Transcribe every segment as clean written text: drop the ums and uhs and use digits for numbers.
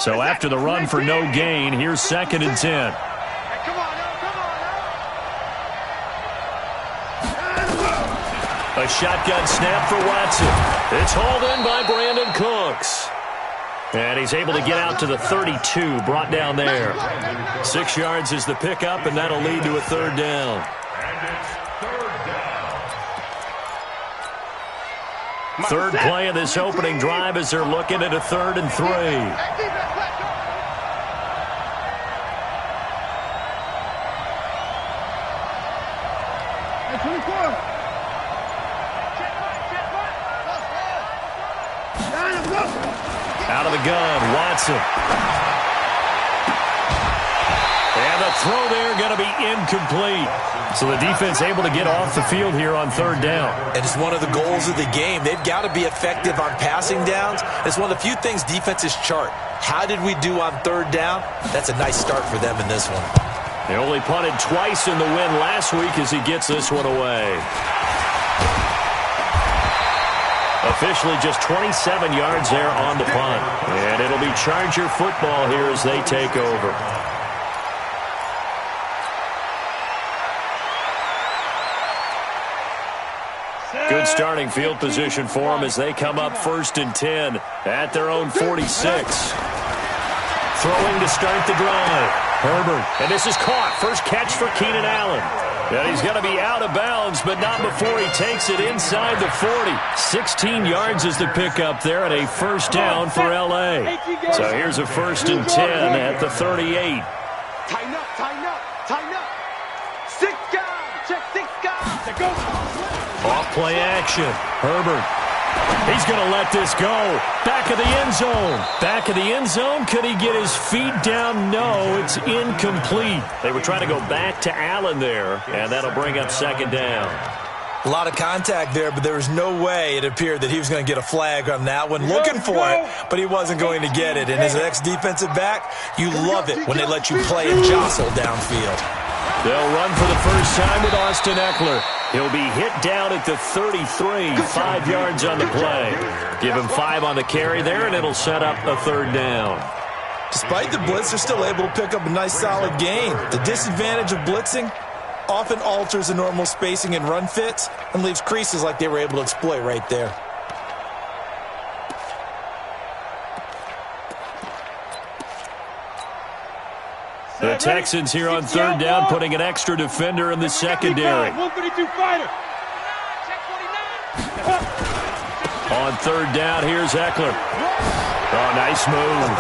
So after the run for no gain, here's 2nd and 10. A shotgun snap for Watson. It's hauled in by Brandon Cooks. And he's able to get out to the 32, brought down there. 6 yards is the pickup, and that'll lead to a 3rd down. Third play of this opening drive as they're looking at a 3rd and 3. Out of the gun, Watson. And the throw there going to be incomplete. So the defense able to get off the field here on 3rd down. And it's one of the goals of the game. They've got to be effective on passing downs. It's one of the few things defenses chart. How did we do on 3rd down? That's a nice start for them in this one. They only punted twice in the win last week as he gets this one away. Officially just 27 yards there on the punt. And it'll be Charger football here as they take over. Good starting field position for them as they come up 1st and 10 at their own 46. Throwing to start the drive. Herbert. And this is caught. First catch for Keenan Allen. And he's going to be out of bounds, but not before he takes it inside the 40. 16 yards is the pickup there and a 1st down for L.A. So here's a 1st and 10 at the 38. Tighten up, tighten up, tighten up. 6 guys. Check 6 guys. Go. Off play action. Herbert. He's going to let this go. Back of the end zone. Back of the end zone. Could he get his feet down? No, it's incomplete. They were trying to go back to Allen there, and that'll bring up 2nd down. A lot of contact there, but there was no way it appeared that he was going to get a flag on that one. Looking for it, but he wasn't going to get it. And as an ex-defensive back, you love it when they let you play and jostle downfield. They'll run for the first time with Austin Eckler. He'll be hit down at the 33, 5 yards on the play. Give him 5 on the carry there, and it'll set up a 3rd down. Despite the blitz, they're still able to pick up a nice, solid gain. The disadvantage of blitzing often alters the normal spacing and run fits and leaves creases like they were able to exploit right there. The Texans here on 3rd down, putting an extra defender in the secondary. 132 fighter. On 3rd down, here's Eckler. Oh, nice move.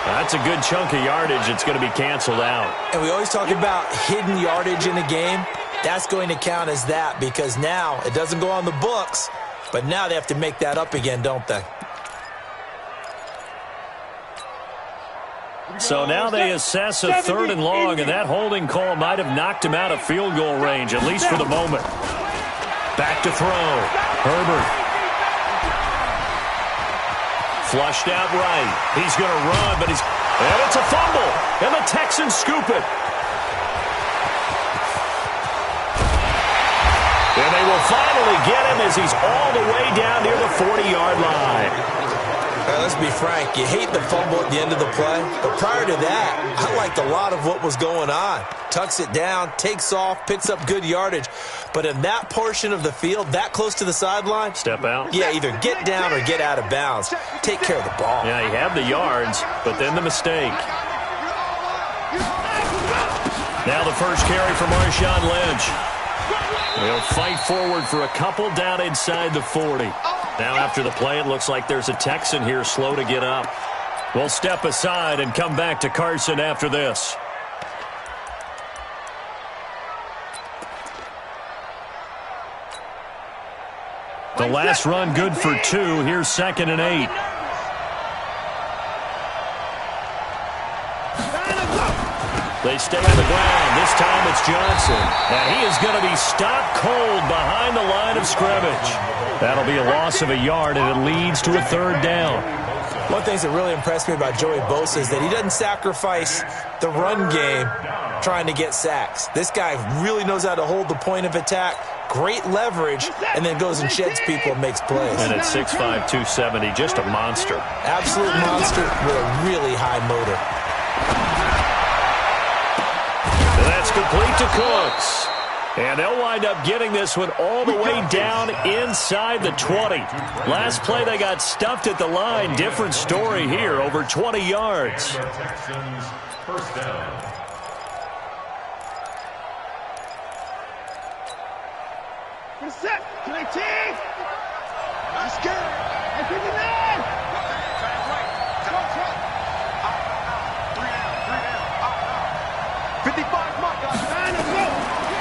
That's a good chunk of yardage. It's going to be canceled out. And we always talk about hidden yardage in a game. That's going to count as that because now it doesn't go on the books. But now they have to make that up again, don't they? So now they assess a 3rd and long, and that holding call might have knocked him out of field goal range, at least for the moment. Back to throw. Herbert. Flushed out right. He's going to run, but and it's a fumble, and the Texans scoop it. And they will finally get him as he's all the way down near the 40-yard line. Let's be frank, you hate the fumble at the end of the play, but prior to that, I liked a lot of what was going on. Tucks it down, takes off, picks up good yardage. But in that portion of the field, that close to the sideline, step out. Yeah, either get down or get out of bounds. Take care of the ball. Yeah, he had the yards, but then the mistake. Now the first carry for Marshawn Lynch. They'll fight forward for a couple down inside the 40. Now after the play, it looks like there's a Texan here slow to get up. We'll step aside and come back to Carson after this. The last run good for 2. Here's 2nd and 8. They stay on the ground. This time it's Johnson. And he is going to be stopped cold behind the line of scrimmage. That'll be a loss of a yard, and it leads to a 3rd down. One thing that really impressed me about Joey Bosa is that he doesn't sacrifice the run game trying to get sacks. This guy really knows how to hold the point of attack, great leverage, and then goes and sheds people and makes plays. And at 6'5", 270, just a monster. Absolute monster with a really high motor. And that's complete to Cooks. And they'll wind up getting this one all the way down inside the 20. Last play, they got stuffed at the line. Different story here, over 20 yards. Texans, first down. Set. 19. Let's go. 59.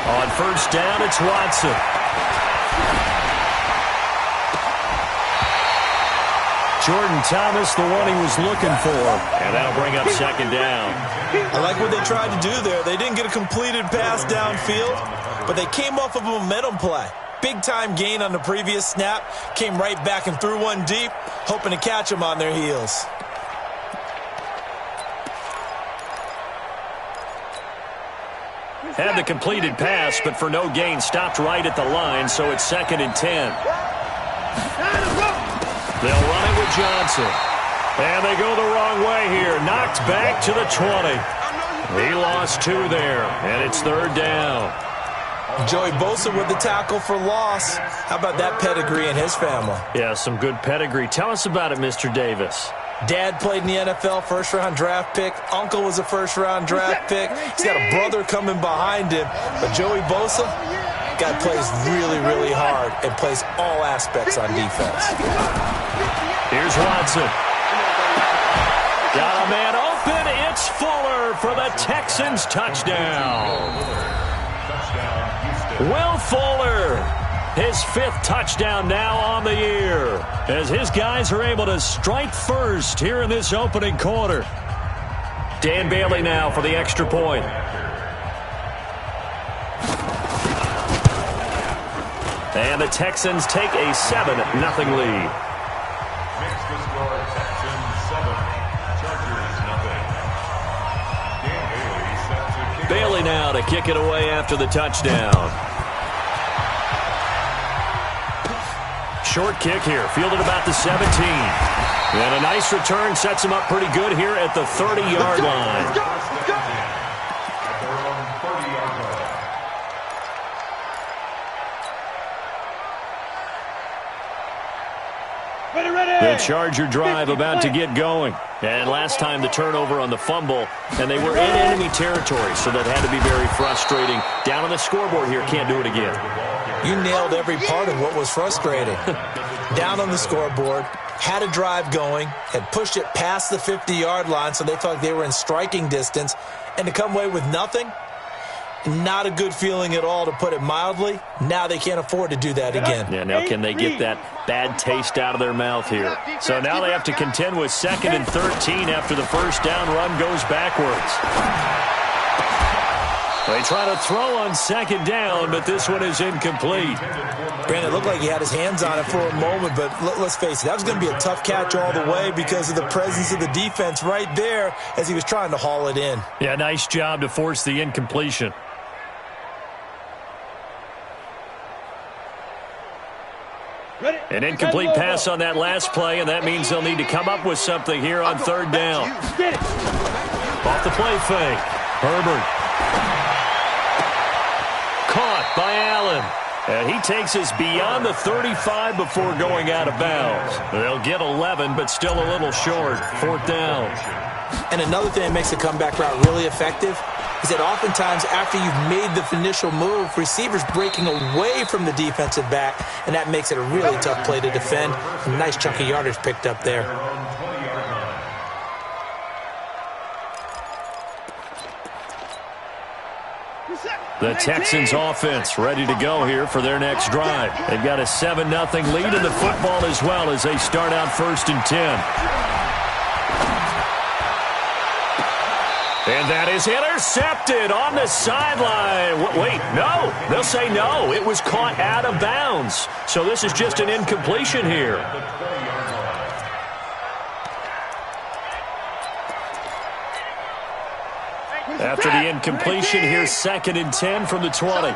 On first down, it's Watson. Jordan Thomas, the one he was looking for. And that'll bring up second down. I like what they tried to do there. They didn't get a completed pass downfield, but they came off of a momentum play. Big-time gain on the previous snap. Came right back and threw one deep, hoping to catch them on their heels. Had the completed pass, but for no gain, stopped right at the line, so it's 2nd and 10. They'll run it with Johnson. And they go the wrong way here. Knocked back to the 20. He lost 2 there, and it's 3rd down. Joey Bosa with the tackle for loss. How about that pedigree in his family? Yeah, some good pedigree. Tell us about it, Mr. Davis. Dad played in the NFL, first-round draft pick. Uncle was a first-round draft pick. He's got a brother coming behind him. But Joey Bosa, guy plays really, really hard and plays all aspects on defense. Here's Watson. Got a man open. It's Fuller for the Texans touchdown. Will Fuller, his 5th touchdown now on the year, as his guys are able to strike first here in this opening quarter. Dan Bailey now for the extra point. And the Texans take a 7-0 lead. Makes the score Texans 7, Chargers nothing. Dan Bailey set to kick. Bailey now to kick it away after the touchdown. Short kick here, fielded about the 17. And a nice return sets him up pretty good here at the 30-yard line. At their own 30-yard line. The Charger drive about to get going. And last time the turnover on the fumble, and they were in enemy territory, so that had to be very frustrating. Down on the scoreboard here, can't do it again. You nailed every part of what was frustrating. Down on the scoreboard, had a drive going, had pushed it past the 50-yard line, so they thought they were in striking distance, and to come away with nothing, not a good feeling at all, to put it mildly. Now they can't afford to do that again. Yeah, now can they get that bad taste out of their mouth here? So now they have to contend with 2nd and 13 after the first down run goes backwards. They try to throw on 2nd down, but this one is incomplete. Brandon, it looked like he had his hands on it for a moment, but let's face it, that was going to be a tough catch all the way because of the presence of the defense right there as he was trying to haul it in. Yeah, nice job to force the incompletion. An incomplete pass on that last play, and that means they'll need to come up with something here on 3rd down. Off the play fake. Herbert. Caught by Allen. And he takes us beyond the 35 before going out of bounds. They'll get 11, but still a little short. 4th down. And another thing that makes the comeback route really effective is that oftentimes after you've made the initial move, receivers breaking away from the defensive back, and that makes it a really tough play to defend. A nice chunk of yardage picked up there. The Texans offense ready to go here for their next drive. They've got a 7-0 lead in the football as well as they start out 1st and 10. And that is intercepted on the sideline. Wait, no. They'll say no. It was caught out of bounds. So this is just an incompletion here. After the incompletion, here's 2nd and 10 from the 20.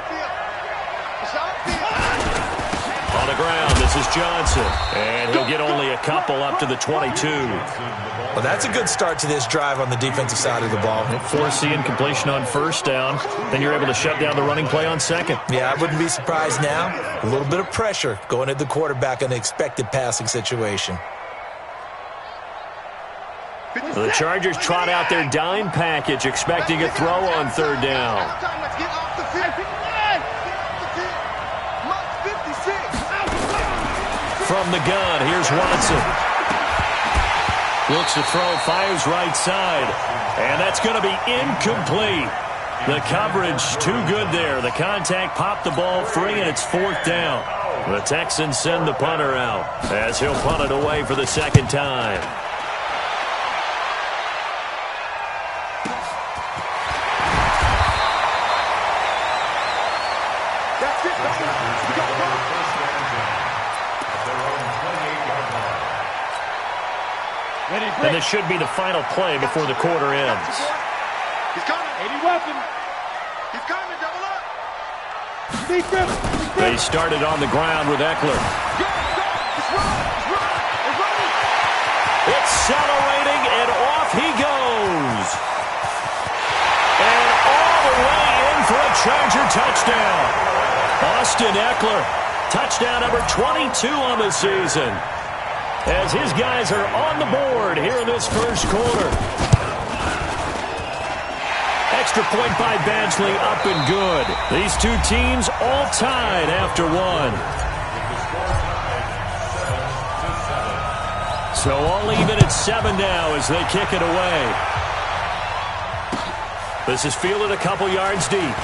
On the ground, this is Johnson. And he'll get only a couple up to the 22. Well, that's a good start to this drive on the defensive side of the ball. Force the incompletion on 1st down. Then you're able to shut down the running play on 2nd. Yeah, I wouldn't be surprised now. A little bit of pressure going at the quarterback in an expected passing situation. The Chargers trot out their dime package, expecting a throw on 3rd down. From the gun, here's Watson. Looks to throw, fires right side. And that's going to be incomplete. The coverage too good there. The contact popped the ball free, and it's 4th down. The Texans send the punter out as he'll punt it away for the 2nd time. And this should be the final play before the quarter ends. He's coming. 80 weapon. He's coming. Double up. They started on the ground with Eckler. Accelerating, and off he goes. And all the way in for a Charger touchdown. Austin Eckler, touchdown number 22 on the season, as his guys are on the board here in this 1st quarter. Extra point by Badgley, up and good. These two teams all tied after 1. So all even at 7 now as they kick it away. This is fielded a couple yards deep.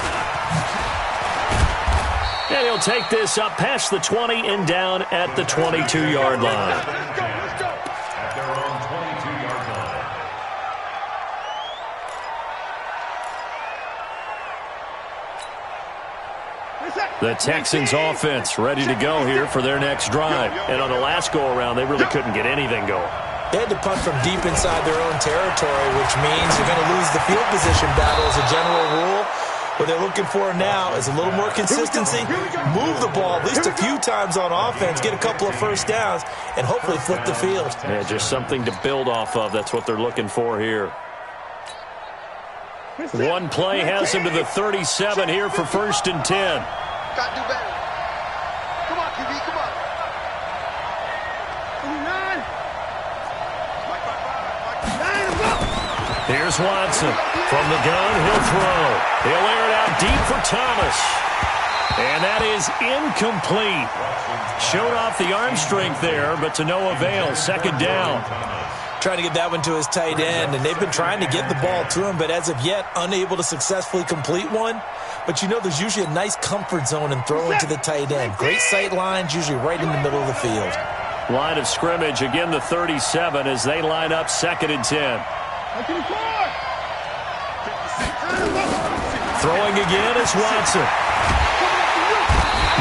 And he'll take this up past the 20 and down at the 22-yard line. At their own 22-yard line. The Texans offense ready to go here for their next drive. And on the last go-around, they really couldn't get anything going. They had to punt from deep inside their own territory, which means you're going to lose the field position battle as a general rule. What they're looking for now is a little more consistency, move the ball at least a few times on offense, get a couple of 1st downs, and hopefully flip the field. Yeah, just something to build off of. That's what they're looking for here. One play has him to the 37 here for 1st and 10. Got to do better. Come on, QB, come on. 29. Here's Watson. From the gun, he'll throw. He'll air it out deep for Thomas. And that is incomplete. Showed off the arm strength there, but to no avail. 2nd down. Trying to get that one to his tight end, and they've been trying to get the ball to him, but as of yet, unable to successfully complete one. But you know there's usually a nice comfort zone in throwing to the tight end. Great sight lines, usually right in the middle of the field. Line of scrimmage, again the 37 as they line up 2nd and 10. Throwing again is Watson.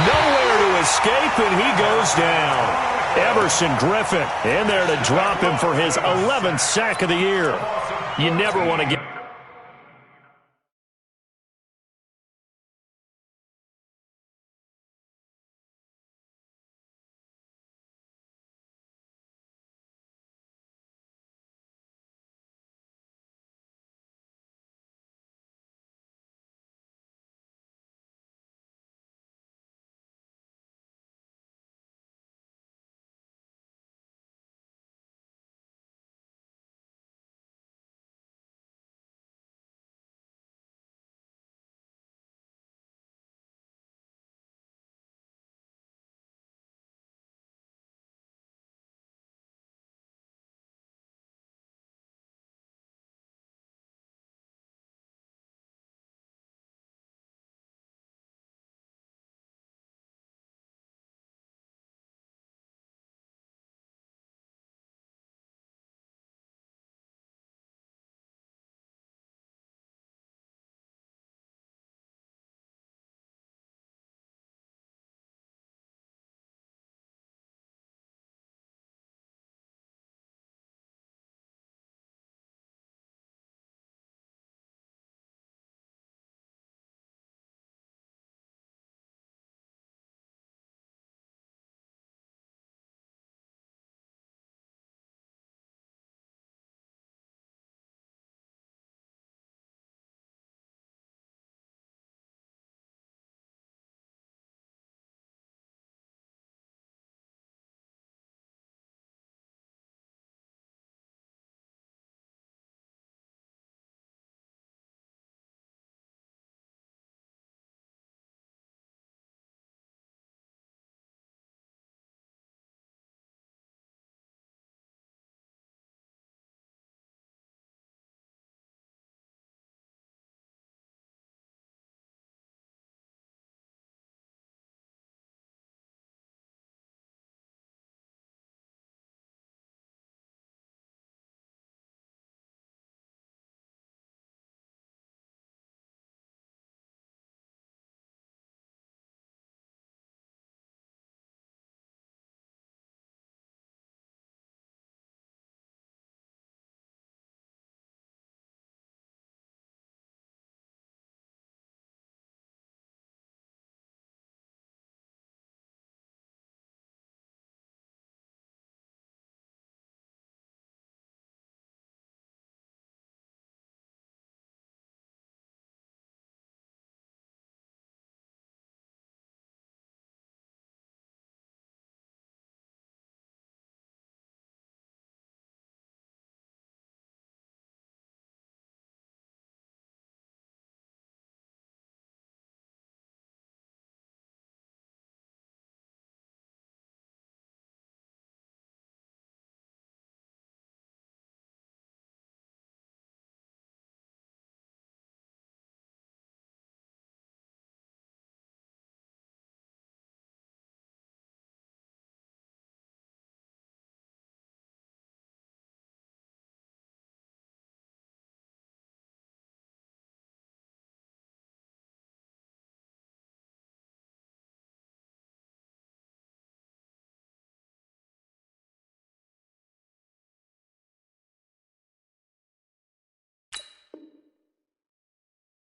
Nowhere to escape, and he goes down. Emerson Griffin in there to drop him for his 11th sack of the year. You never want to get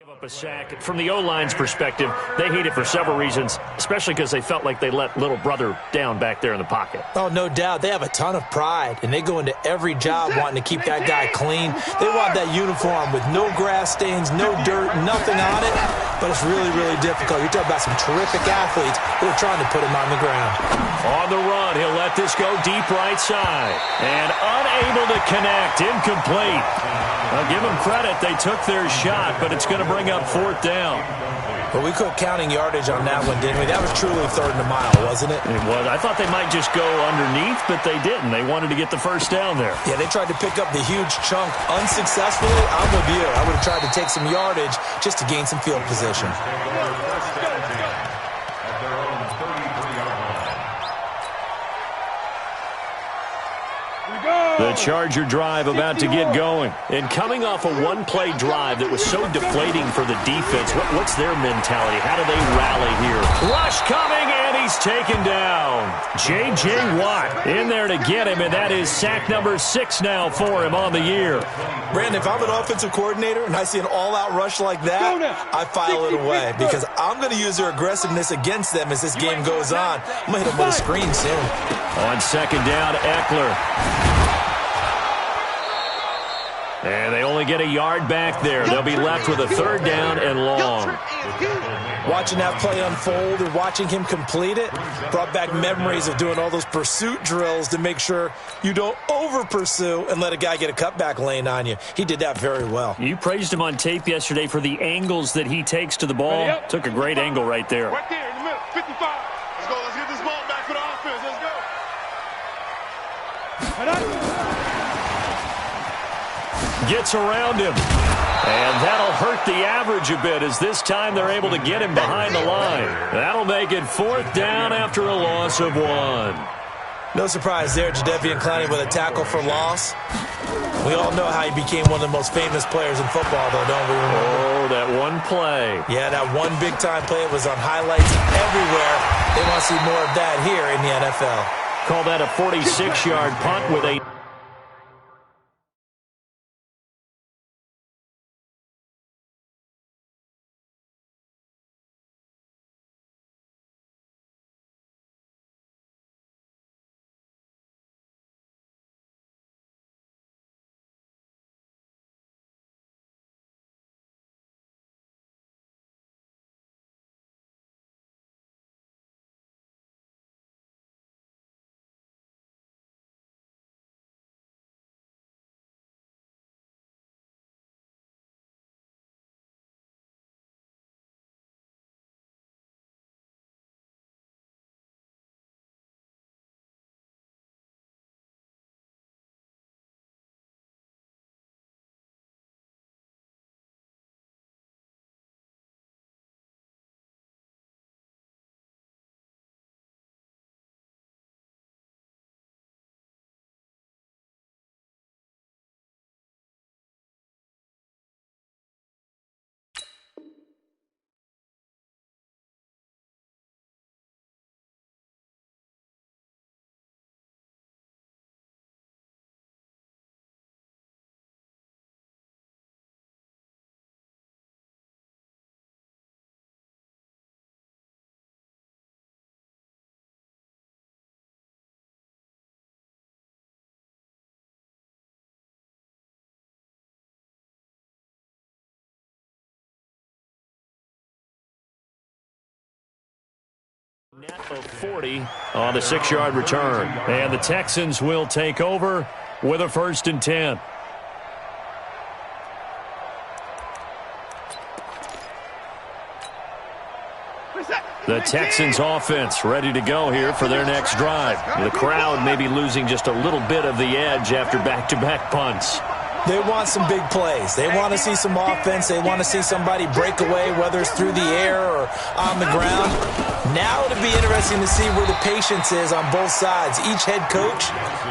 A sack. From the O-line's perspective, they hate it for several reasons, especially because they felt like they let little brother down back there in the pocket. Oh, no doubt. They have a ton of pride, and they go into every job wanting to keep that guy clean. They want that uniform with no grass stains, no dirt, nothing on it, but it's really, really difficult. You're talking about some terrific athletes who are trying to put him on the ground. On the run, he'll let this go deep right side, and unable to connect, incomplete. I'll give them credit. They took their shot, but it's going to bring up 4th down. But we quit counting yardage on that one, didn't we? That was truly 3rd and a mile, wasn't it? It was. I thought they might just go underneath, but they didn't. They wanted to get the first down there. Yeah, they tried to pick up the huge chunk unsuccessfully. I'm with you. I would have tried to take some yardage just to gain some field position. The Charger drive about to get going. And coming off a one-play drive that was so deflating for the defense, what's their mentality? How do they rally here? Rush coming, and he's taken down. J.J. Watt in there to get him, and that is sack number 6 now for him on the year. Brandon, if I'm an offensive coordinator and I see an all-out rush like that, I file it away because I'm going to use their aggressiveness against them as this game goes on. I'm going to hit them with a screen soon. On 2nd down, Eckler. And they only get a yard back there. They'll be left with a 3rd down and long. Watching that play unfold and watching him complete it brought back memories of doing all those pursuit drills to make sure you don't over-pursue and let a guy get a cutback lane on you. He did that very well. You praised him on tape yesterday for the angles that he takes to the ball. Took a great angle right there. Right there in the middle, 55. Let's go. Let's get this ball back for the offense. Let's go. Gets around him. And that'll hurt the average a bit as this time they're able to get him behind the line. That'll make it 4th down after a loss of 1. No surprise there, Jadeveon Clowney with a tackle for loss. We all know how he became one of the most famous players in football, though, don't we? Oh, that one play. Yeah, that one big-time play. It was on highlights everywhere. They want to see more of that here in the NFL. Call that a 46-yard punt with a... Net of 40 on the 6-yard return. And the Texans will take over with a 1st and 10. The Texans offense ready to go here for their next drive. The crowd may be losing just a little bit of the edge after back-to-back punts. They want some big plays. They want to see some offense. They want to see somebody break away, whether it's through the air or on the ground. Now it'll be interesting to see where the patience is on both sides. Each head coach,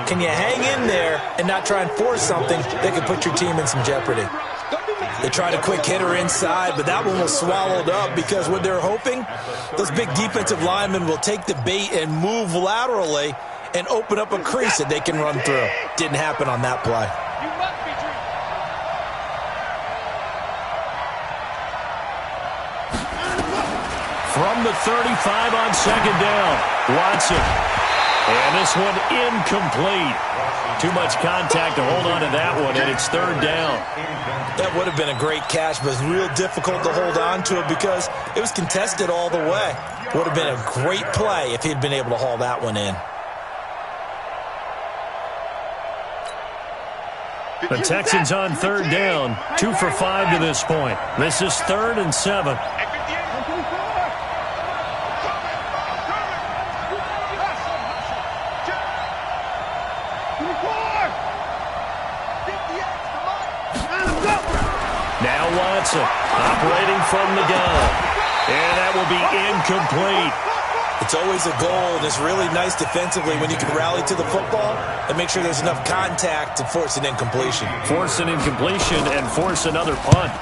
can you hang in there and not try and force something that could put your team in some jeopardy? They tried a quick hitter inside, but that one was swallowed up because what they're hoping, those big defensive linemen will take the bait and move laterally and open up a crease that they can run through. Didn't happen on that play. from the 35 on second down. Watson. And this one incomplete. Too much contact to hold on to that one, and it's third down. That would have been a great catch, but it's real difficult to hold on to it because it was contested all the way. Would have been a great play if he'd been able to haul that one in. The Texans on third down, 2 for 5 to this point. This is 3rd and 7. Now Watson operating from the gun. And that will be incomplete. It's always a goal, and it's really nice defensively when you can rally to the football and make sure there's enough contact to force an incompletion. Force an incompletion and force another punt.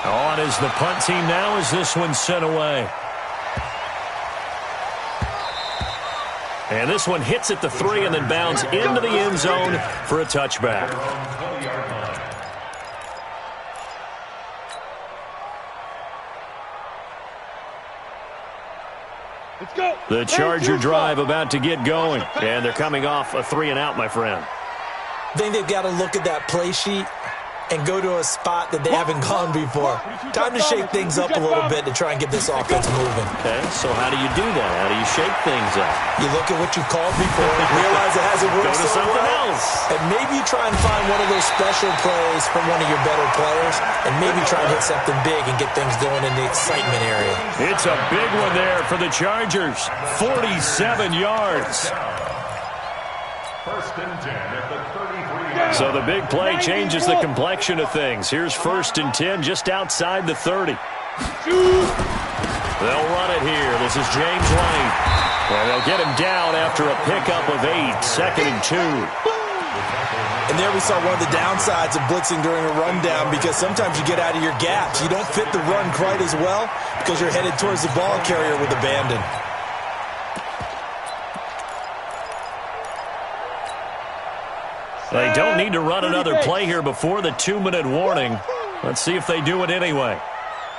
On is the punt team now as this one's sent away. And this one hits at the 3 and then bounds into the end zone for a touchback. The Charger drive about to get going. And they're coming off a 3 and out, my friend. I think they've got to look at that play sheet and go to a spot that they haven't gone before. Time to shake things up a little bit to try and get this offense moving. Okay, so how do you do that? How do you shake things up? You look at what you've called before, realize it hasn't worked so something well, else. And maybe you try and find one of those special plays from one of your better players, and maybe try and hit something big and get things going in the excitement area. It's a big one there for the Chargers. 47 yards. 1st and 10 at the 33. So the big play changes the complexion of things. Here's 1st and 10 just outside the 30. They'll run it here. This is James White. And they'll get him down after a pickup of 8. 2nd and 2. And there we saw one of the downsides of blitzing during a rundown because sometimes you get out of your gaps. You don't fit the run quite as well because you're headed towards the ball carrier with abandon. They don't need to run another play here before the 2-minute warning. Let's see if they do it anyway.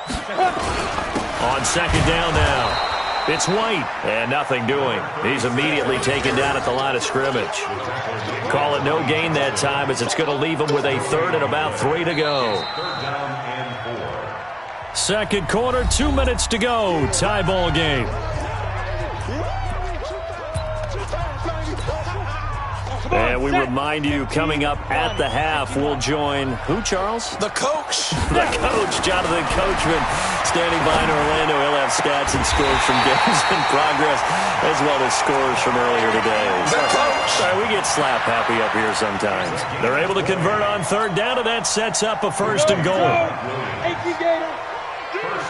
On 2nd down now. It's White, and nothing doing. He's immediately taken down at the line of scrimmage. Call it no gain that time as it's going to leave him with a 3rd and about 3 to go. 2nd quarter, 2 minutes to go. Tie ball game. And we remind you, coming up at the half, we'll join who, Charles? The coach. The coach, Jonathan Coachman, standing by in Orlando. He'll have stats and scores from games in progress, as well as scores from earlier today. The coach. Sorry, we get slap happy up here sometimes. They're able to convert on 3rd down, and that sets up a 1st and goal. 1st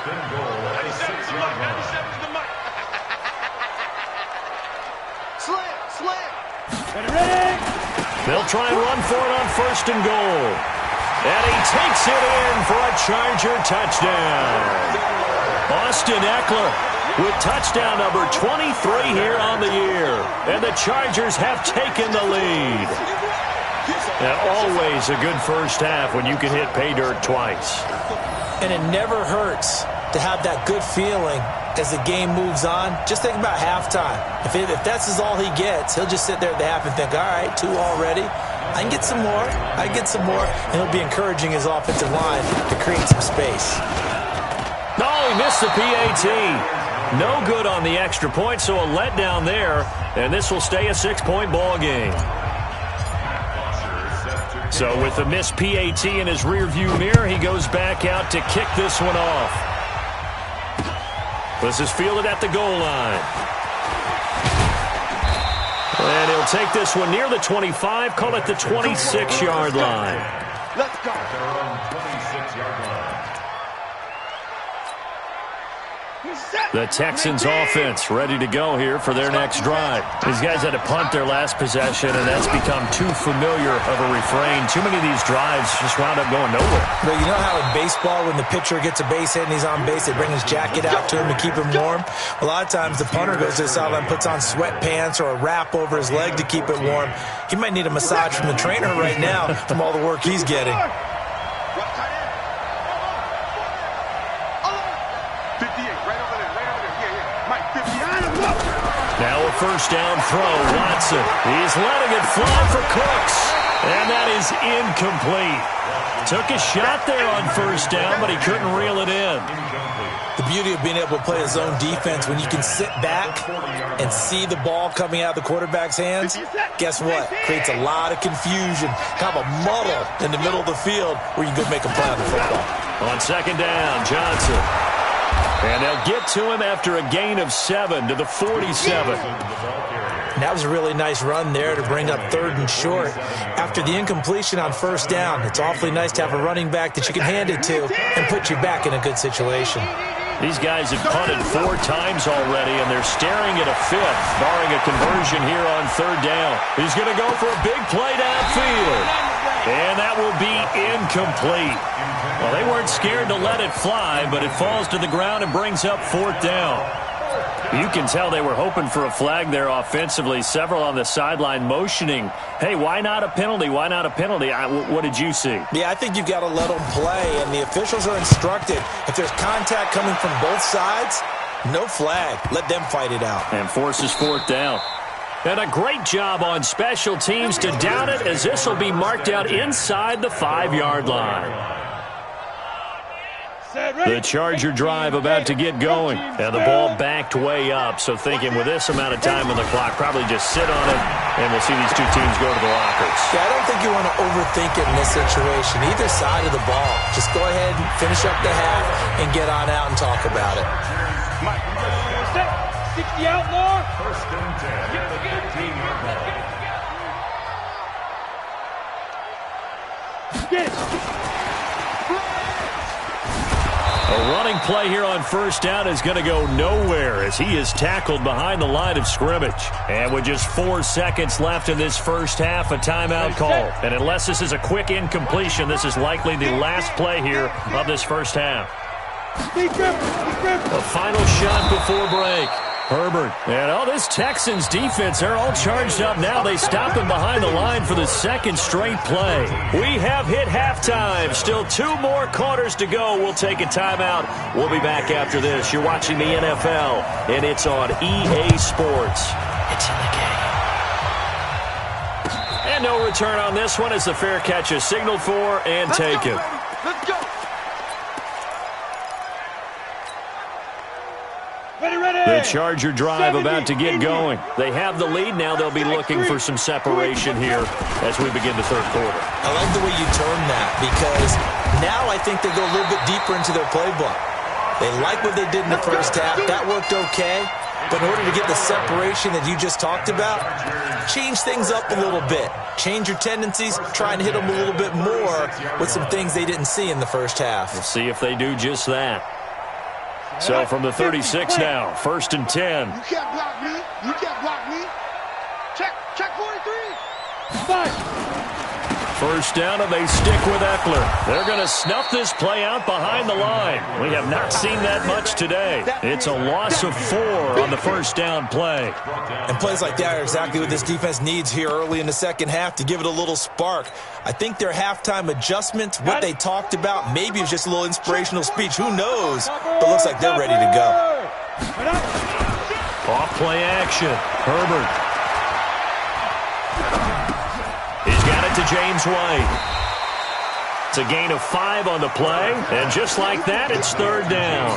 and goal at the 6-yard line. Slam. They'll try and run for it on 1st and goal. And he takes it in for a Charger touchdown. Austin Eckler with touchdown number 23 here on the year. And the Chargers have taken the lead. And always a good first half when you can hit pay dirt twice. And it never hurts to have that good feeling as the game moves on. Just think about halftime. If that's all he gets, he'll just sit there at the half and think, all right, 2 already. I can get some more. And he'll be encouraging his offensive line to create some space. No, he missed the PAT. No good on the extra point, so a letdown there. And this will stay a 6-point ball game. So with the missed PAT in his rearview mirror, he goes back out to kick this one off. This is fielded at the goal line. And he'll take this one near the 25, call it the 26-yard line. Let's go. At their own 26-yard line. The Texans offense ready to go here for their next drive. These guys had to punt their last possession, and that's become too familiar of a refrain. Too many of these drives just wound up going nowhere. But you know how in baseball, when the pitcher gets a base hit and he's on base, they bring his jacket out to him to keep him warm? A lot of times the punter goes to the sideline, puts on sweatpants or a wrap over his leg to keep it warm. He might need a massage from the trainer right now from all the work he's getting. 58, right over there, first down throw. Watson, he's letting it fly for Cooks. And that is incomplete. Took a shot there on first down, but he couldn't reel it in. The beauty of being able to play a zone defense when you can sit back and see the ball coming out of the quarterback's hands, guess what? Creates a lot of confusion, kind of a muddle in the middle of the field where you can go make a play on the football. On second down, Johnson. And they'll get to him after a gain of 7 to the 47. And that was a really nice run there to bring up 3rd and short. After the incompletion on first down, it's awfully nice to have a running back that you can hand it to and put you back in a good situation. These guys have punted 4 times already, and they're staring at a 5th, barring a conversion here on 3rd down. He's going to go for a big play downfield, and that will be incomplete. Well, they weren't scared to let it fly, but it falls to the ground and brings up 4th down. You can tell they were hoping for a flag there offensively. Several on the sideline motioning, hey, why not a penalty? Why not a penalty? What did you see? Yeah, I think you've got to let them play, and the officials are instructed. If there's contact coming from both sides, no flag. Let them fight it out. And forces 4th down. And a great job on special teams to down it, as this will be marked out inside the 5-yard line. The Charger drive about to get going. And the ball backed way up. So thinking with this amount of time on the clock, probably just sit on it, and we'll see these two teams go to the lockers. Yeah, I don't think you want to overthink it in this situation. Either side of the ball. Just go ahead and finish up the half and get on out and talk about it. 60 out, Law. First and 10 at the 15-yard line. Get it. A running play here on first down is going to go nowhere as he is tackled behind the line of scrimmage. And with just 4 seconds left in this first half, a timeout call. And unless this is a quick incompletion, this is likely the last play here of this first half. A final shot before break. Herbert. And this Texans defense, they're all charged up now. They stop him behind the line for the 2nd straight play. We have hit halftime. Still 2 more quarters to go. We'll take a timeout. We'll be back after this. You're watching the NFL, and it's on EA Sports. It's in the game. And no return on this one as the fair catch is signaled for and taken. Let's go. The Charger drive about to get going. They have the lead. Now they'll be looking for some separation here as we begin the 3rd quarter. I like the way you term that because now I think they go a little bit deeper into their playbook. They like what they did in the first half. That worked okay. But in order to get the separation that you just talked about, change things up a little bit. Change your tendencies. Try and hit them a little bit more with some things they didn't see in the first half. We'll see if they do just that. So from the 36 now, 1st and 10. You can't block me. You can't block me. Check 43. 5. First down, and they stick with Eckler. They're going to snuff this play out behind the line. We have not seen that much today. It's a loss of 4 on the first down play. And plays like that are exactly what this defense needs here early in the second half to give it a little spark. I think their halftime adjustments, what they talked about, maybe it was just a little inspirational speech. Who knows? But looks like they're ready to go. Off play action. Herbert. He's got it to James White. It's a gain of 5 on the play, and just like that, it's 3rd down.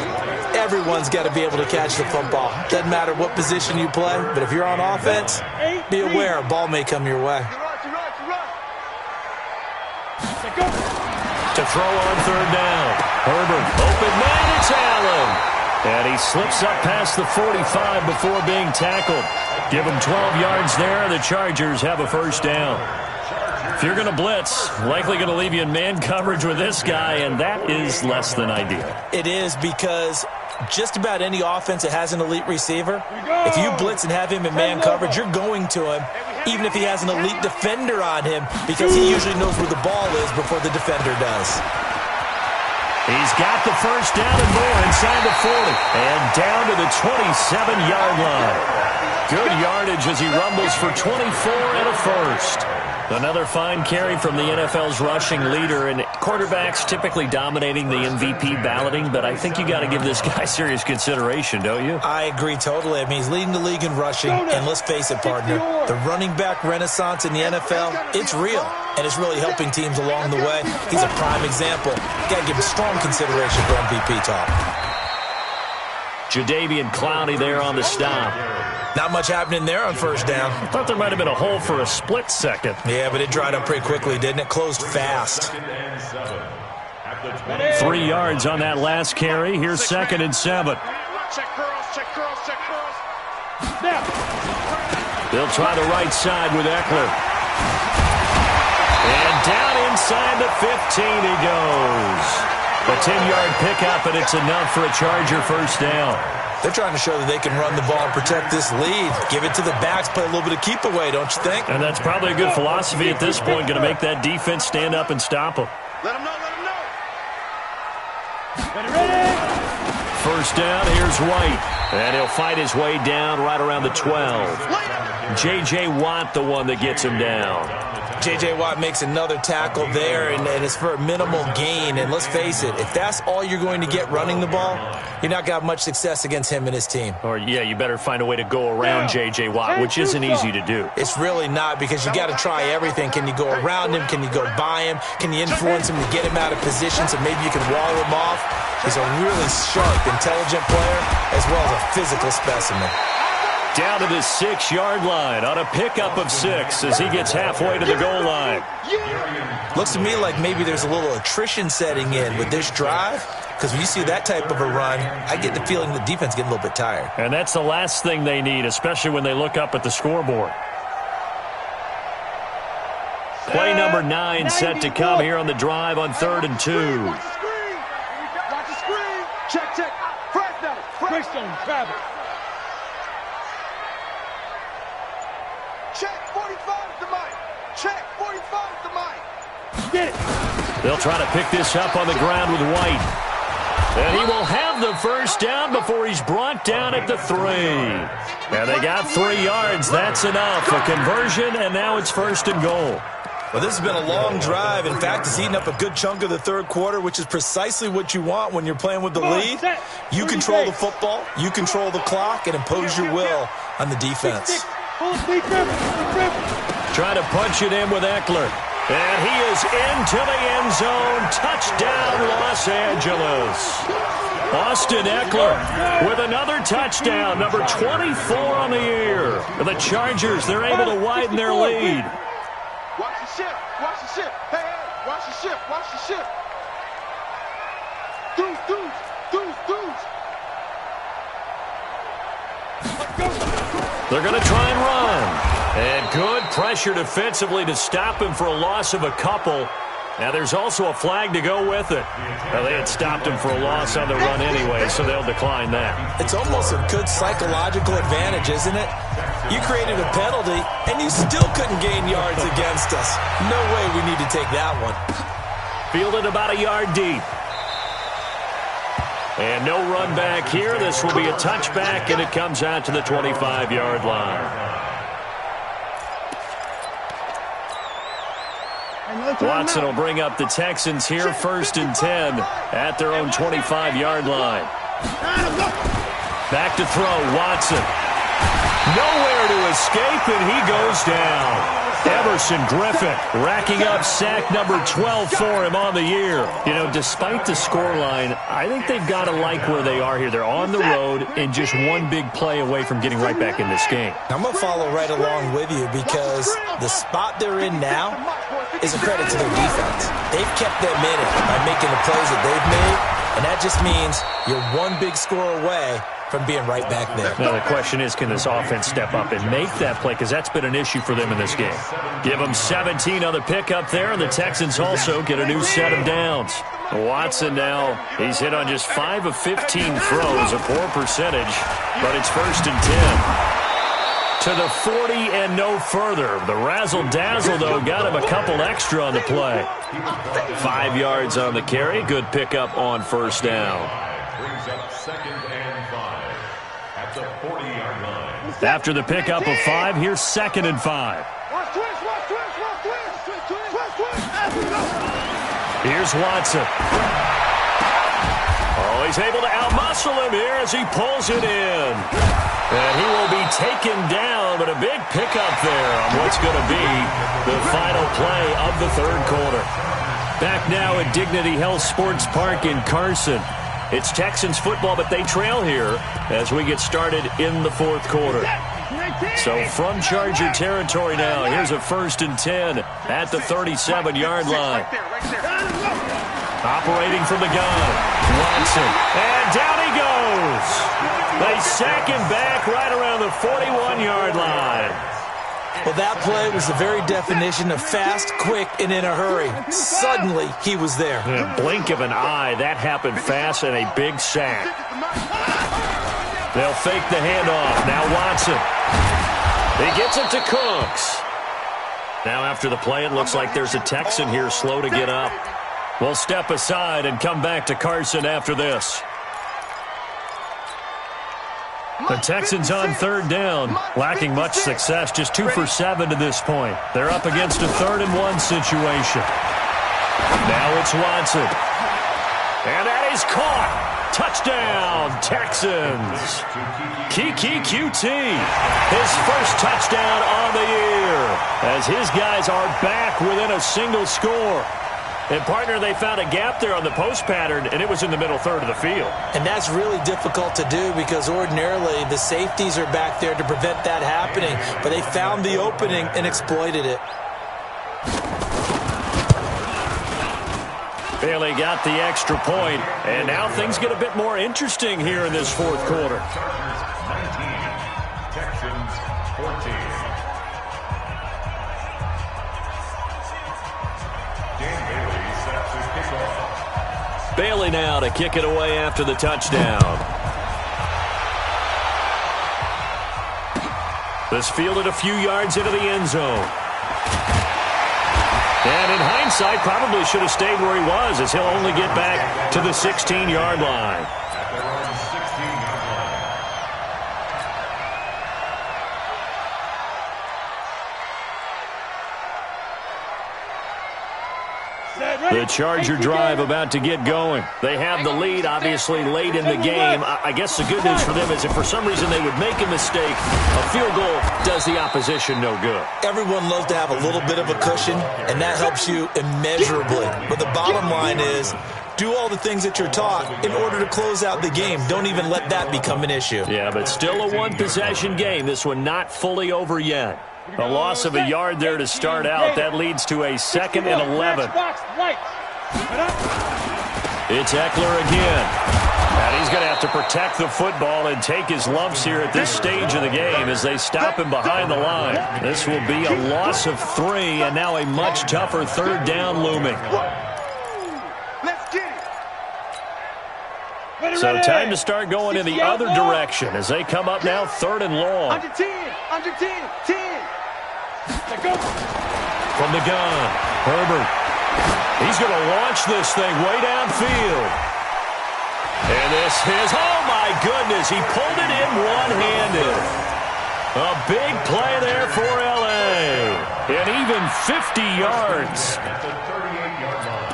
Everyone's got to be able to catch the football. Doesn't matter what position you play, but if you're on offense, be aware a ball may come your way. To throw on 3rd down. Herbert, open man, it's Allen. And he slips up past the 45 before being tackled. Give him 12 yards there. The Chargers have a first down. If you're going to blitz, likely going to leave you in man coverage with this guy, and that is less than ideal. It is because just about any offense that has an elite receiver, if you blitz and have him in man coverage, you're going to him, even if he has an elite defender on him, because he usually knows where the ball is before the defender does. He's got the first down and more inside the 40. And down to the 27-yard line. Good yardage as he rumbles for 24 and a first. Another fine carry from the NFL's rushing leader, and quarterbacks typically dominating the MVP balloting, but I think you got to give this guy serious consideration, don't you? I agree totally. I mean, he's leading the league in rushing, and let's face it, partner, the running back renaissance in the NFL, it's real, and it's really helping teams along the way. He's a prime example. Got to give him strong consideration for MVP talk. Jadeveon Clowney there on the stop. Not much happening there on first down. I thought there might have been a hole for a split second. Yeah, but it dried up pretty quickly, didn't it? Closed fast. 3 yards on that last carry. Here's 2nd and 7. Check girls, check girls, check girls. They'll try the right side with Eckler. And down inside the 15 he goes. A 10-yard pickup, and it's enough for a Charger first down. They're trying to show that they can run the ball and protect this lead. Give it to the backs, play a little bit of keep away, don't you think? And that's probably a good philosophy at this point, going to make that defense stand up and stop them. Let them know, let them know. First down, here's White. And he'll fight his way down right around the 12. J.J. Watt, the one that gets him down. J.J. Watt makes another tackle there, and it's for a minimal gain. And let's face it, if that's all you're going to get running the ball, you're not going to have much success against him and his team. Or, yeah, you better find a way to go around J.J. Watt, which isn't easy to do. It's really not, because you got to try everything. Can you go around him? Can you go by him? Can you influence him to get him out of position so maybe you can wall him off? He's a really sharp, intelligent player as well as a physical specimen. Down to the 6-yard line on a pickup of 6 as he gets halfway to the goal line. Looks to me like maybe there's a little attrition setting in with this drive, because when you see that type of a run, I get the feeling the defense getting a little bit tired. And that's the last thing they need, especially when they look up at the scoreboard. Play number 9 set to come here on the drive on 3rd and 2. Watch the screen. Watch the screen. Check, check. Fresh now. Fresh on travel. Check 45 at the mic. Check 45 at the mic. Get it. They'll try to pick this up on the ground with White. And he will have the first down before he's brought down at the 3. And they got 3 yards. That's enough. A conversion, and now it's 1st and goal. Well, this has been a long drive. In fact, it's eaten up a good chunk of the third quarter, which is precisely what you want when you're playing with the lead. You control the football, you control the clock, and impose your will on the defense. Trying to punch it in with Eckler. And he is into the end zone. Touchdown, Los Angeles. Austin Eckler with another touchdown, number 24 on the year. The Chargers, they're able to widen their lead. Watch the ship. Watch the ship. Hey, hey. Watch the ship. Watch the ship. Dudes, dudes, dudes, dudes. They're going to try and run. And good pressure defensively to stop him for a loss of a couple. Now there's also a flag to go with it. Well, they had stopped him for a loss on the run anyway, so they'll decline that. It's almost a good psychological advantage, isn't it? You created a penalty, and you still couldn't gain yards against us. No way we need to take that one. Fielded about a yard deep. And no run back here. This will be a touchback, and it comes out to the 25-yard line. Watson will bring up the Texans here, 1st and 10 at their own 25-yard line. Back to throw, Watson. Nowhere to escape, and he goes down. Everson Griffin racking up sack number 12 for him on the year. You know, despite the scoreline, I think they've got to like where they are here. They're on the road and just one big play away from getting right back in this game. I'm going to follow right along with you because the spot they're in now is a credit to their defense. They've kept them in it by making the plays that they've made, and that just means you're one big score away from being right back there. Now, the question is, can this offense step up and make that play? Because that's been an issue for them in this game. Give them 17 on the pickup there, and the Texans also get a new set of downs. Watson now, he's hit on just 5 of 15 throws, a poor percentage, but it's 1st and 10. to the 40 and no further. The razzle-dazzle, though, got him a couple extra on the play. 5 yards on the carry. Good pickup on first down. Brings up 2nd and 5 at the 40-yard line. After the pickup of 5, here's 2nd and 5. Watch twist, watch twist, watch twist. Twist, twist. Here's Watson. Oh, he's able to outmuscle him here as he pulls it in. And he will be taken down, but a big pickup there on what's going to be the final play of the third quarter. Back now at Dignity Health Sports Park in Carson. It's Texans football, but they trail here as we get started in the fourth quarter. So from Charger territory now, here's a 1st and 10 at the 37-yard line. Operating from the gun, Watson, and down he goes. They sack him back right around the 41-yard line. Well, that play was the very definition of fast, quick, and in a hurry. Suddenly, he was there. In a blink of an eye, that happened fast and a big sack. They'll fake the handoff. Now Watson. He gets it to Cooks. Now after the play, it looks like there's a Texan here slow to get up. We'll step aside and come back to Carson after this. The Texans on 3rd down, lacking much success, just 2 for 7 to this point. They're up against a 3rd and 1 situation. Now it's Watson. And that is caught. Touchdown, Texans. Kiki QT, his first touchdown on the year, as his guys are back within a single score. And, partner, they found a gap there on the post pattern, and it was in the middle third of the field. And that's really difficult to do because ordinarily the safeties are back there to prevent that happening. But they found the opening and exploited it. Bailey got the extra point, and now things get a bit more interesting here in this fourth quarter. Chargers 19, Texans 14. Bailey now to kick it away after the touchdown. This fielded a few yards into the end zone. And in hindsight, probably should have stayed where he was, as he'll only get back to the 16-yard line. The Charger drive about to get going. They have the lead, obviously, late in the game. I guess the good news for them is if for some reason they would make a mistake, a field goal does the opposition no good. Everyone loves to have a little bit of a cushion, and that helps you immeasurably. But the bottom line is, do all the things that you're taught in order to close out the game. Don't even let that become an issue. Yeah, but still a one-possession game. This one not fully over yet. A loss of a yard there to start out. That leads to a 2nd and 11. It's Eckler again. And he's going to have to protect the football and take his lumps here at this stage of the game as they stop him behind the line. This will be a loss of 3, and now a much tougher 3rd down looming. So time to start going in the other direction as they come up now 3rd and long. Under 10, under 10, 10. From the gun, Herbert. He's going to launch this thing way downfield. And this is, oh my goodness, he pulled it in one-handed. A big play there for L.A. And even 50 yards. At the 38-yard line.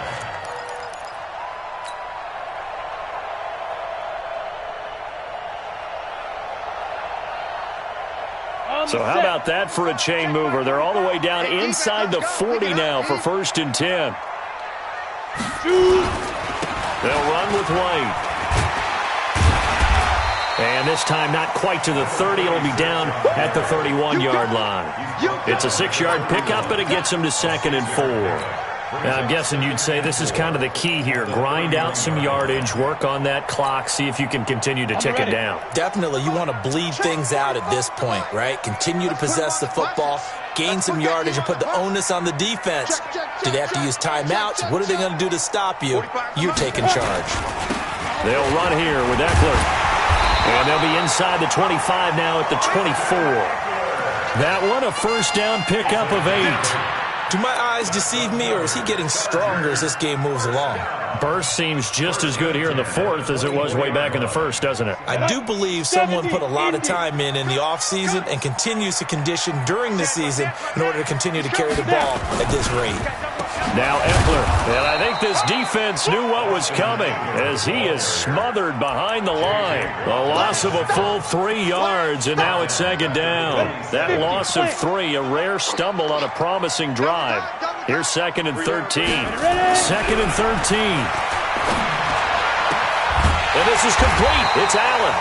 So how about that for a chain mover? They're all the way down inside the 40 now for 1st and 10. They'll run with White. And this time not quite to the 30. It'll be down at the 31-yard line. It's a 6-yard pickup, but it gets them to 2nd and 4. Now, I'm guessing you'd say this is kind of the key here. Grind out some yardage, work on that clock, see if you can continue to tick it down. Definitely, you want to bleed things out at this point, right? Continue to possess the football, gain some yardage, and put the onus on the defense. Do they have to use timeouts? What are they going to do to stop you? You're taking charge. They'll run here with Eckler. And they'll be inside the 25 now at the 24. That one, a first down pickup of 8. Do my eyes deceive me, or is he getting stronger as this game moves along? Burst seems just as good here in the fourth as it was way back in the first, doesn't it? I do believe someone put a lot of time in the offseason and continues to condition during the season in order to continue to carry the ball at this rate. Now Eckler, and I think this defense knew what was coming as he is smothered behind the line. A loss of a full 3 yards, and now it's second down. That loss of 3, a rare stumble on a promising drive. Here's 2nd and 13. 2nd and 13. And this is complete. It's Allen.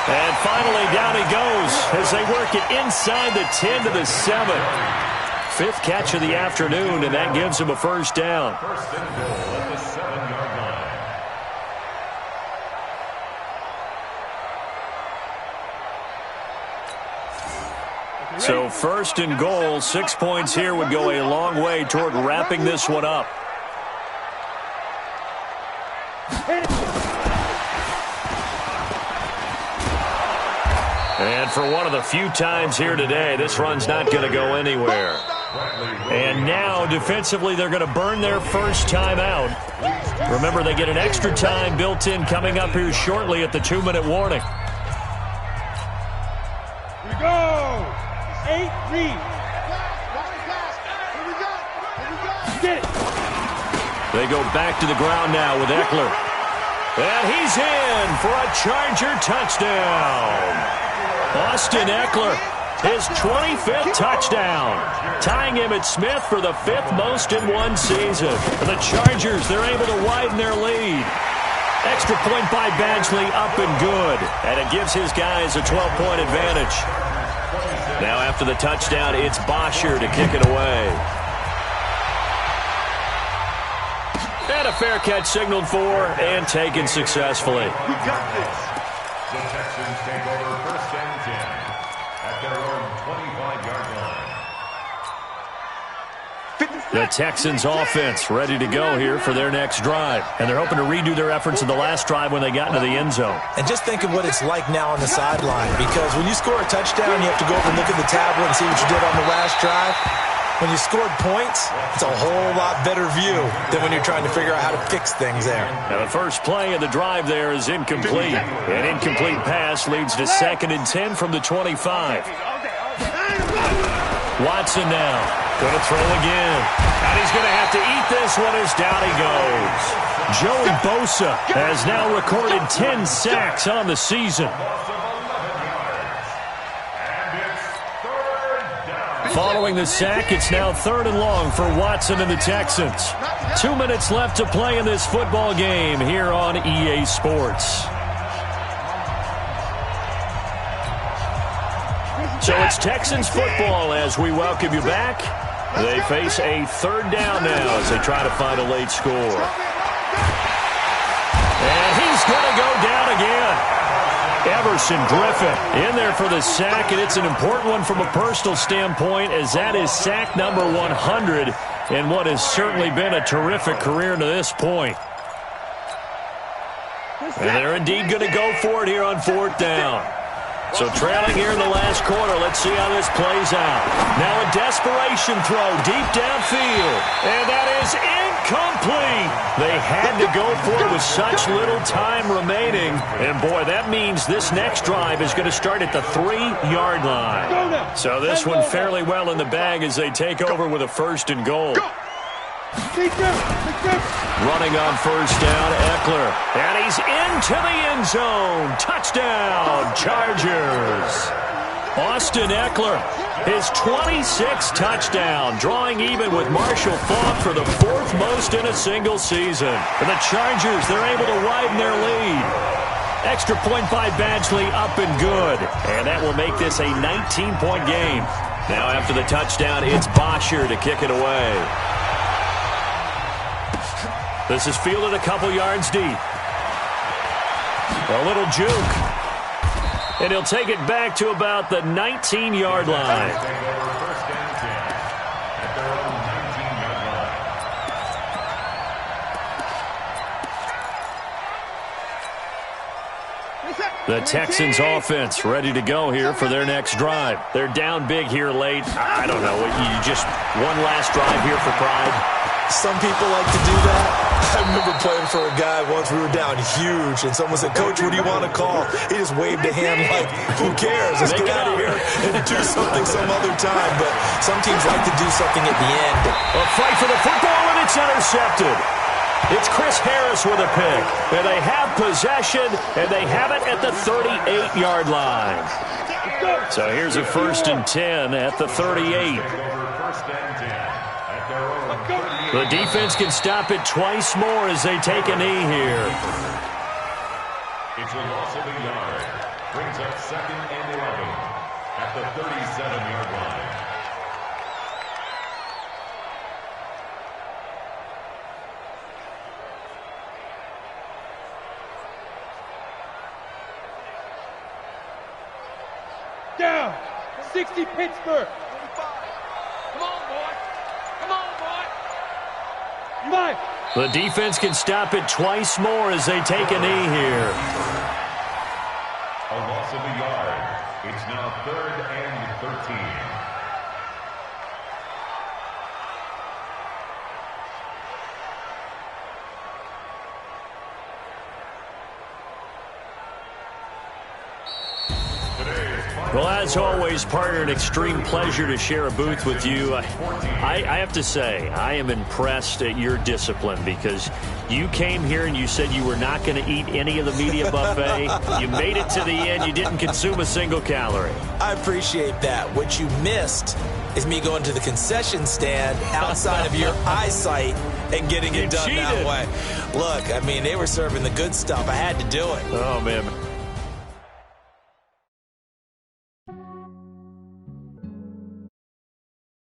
And finally down he goes as they work it inside the 10 to the 7. 5th catch of the afternoon, and that gives him a first down. First and goal at the 7-yard line. So 1st and goal, 6 points here would go a long way toward wrapping this one up. And for one of the few times here today, this run's not going to go anywhere. And now, defensively, they're going to burn their first time out. Remember, they get an extra time built in coming up here shortly at the 2-minute warning. Here we go. 8-3. Get it. They go back to the ground now with Eckler. And he's in for a Charger touchdown. Austin Eckler, his 25th touchdown, tying him at Smith for the 5th most in one season. For the Chargers, they're able to widen their lead. Extra point by Badgley, up and good. And it gives his guys a 12-point advantage. Now after the touchdown, it's Bosher to kick it away. And a fair catch signaled for and taken successfully. We got this. The Texans take over 1st and 10 at their own 25-yard line. The Texans offense ready to go here for their next drive. And they're hoping to redo their efforts in the last drive when they got into the end zone. And just think of what it's like now on the sideline, because when you score a touchdown, you have to go over and look at the tablet and see what you did on the last drive. When you scored points, it's a whole lot better view than when you're trying to figure out how to fix things there. Now the first play of the drive there is incomplete. An incomplete pass leads to 2nd and 10 from the 25. Watson now. Going to throw again. And he's going to have to eat this one as down he goes. Joey Bosa has now recorded 10 sacks on the season. Following the sack, it's now 3rd and long for Watson and the Texans. 2 minutes left to play in this football game here on EA Sports. So it's Texans football as we welcome you back. They face a 3rd down now as they try to find a late score. And he's going to go down again. Everson Griffin in there for the sack, and it's an important one from a personal standpoint as that is sack number 100 in what has certainly been a terrific career to this point. And they're indeed going to go for it here on 4th down. So trailing here in the last quarter, let's see how this plays out. Now a desperation throw deep downfield, and that is incomplete. They had to go for it with such little time remaining, and boy, that means this next drive is going to start at the 3-yard line. So this one fairly well in the bag as they take over with a 1st and goal. Running on 1st down, Eckler. And he's into the end zone. Touchdown, Chargers. Austin Eckler, his 26th touchdown, drawing even with Marshall Faulk for the 4th most in a single season. For the Chargers, they're able to widen their lead. Extra point by Badgley, up and good. And that will make this a 19-point game. Now after the touchdown, it's Bosher to kick it away. This is fielded a couple yards deep. A little juke. And he'll take it back to about the 19-yard line. The Texans offense ready to go here for their next drive. They're down big here late. I don't know. You just one last drive here for pride. Some people like to do that. I remember playing for a guy once. We were down huge, and someone said, "Coach, what do you want to call?" He just waved a hand like, "Who cares? Let's get out of here and do something some other time." But some teams like to do something at the end. A fight for the football, and it's intercepted. It's Chris Harris with a pick. And they have possession, and they have it at the 38-yard line. So here's a 1st and 10 at the 38. The defense can stop it twice more as they take a knee here. It's a loss of a yard. Brings up 2nd and 11 at the 37-yard line. Down. 60 Pittsburgh. 25. Come on, boy. Come on, boy. 5. The defense can stop it twice more as they take a knee here. A loss of a yard. It's now 3rd and 13. Well, as always, partner, an extreme pleasure to share a booth with you. I have to say, I am impressed at your discipline because you came here and you said you were not going to eat any of the media buffet. You made it to the end. You didn't consume a single calorie. I appreciate that. What you missed is me going to the concession stand outside of your eyesight and getting it done that way. Look, I mean, they were serving the good stuff. I had to do it. Oh, man.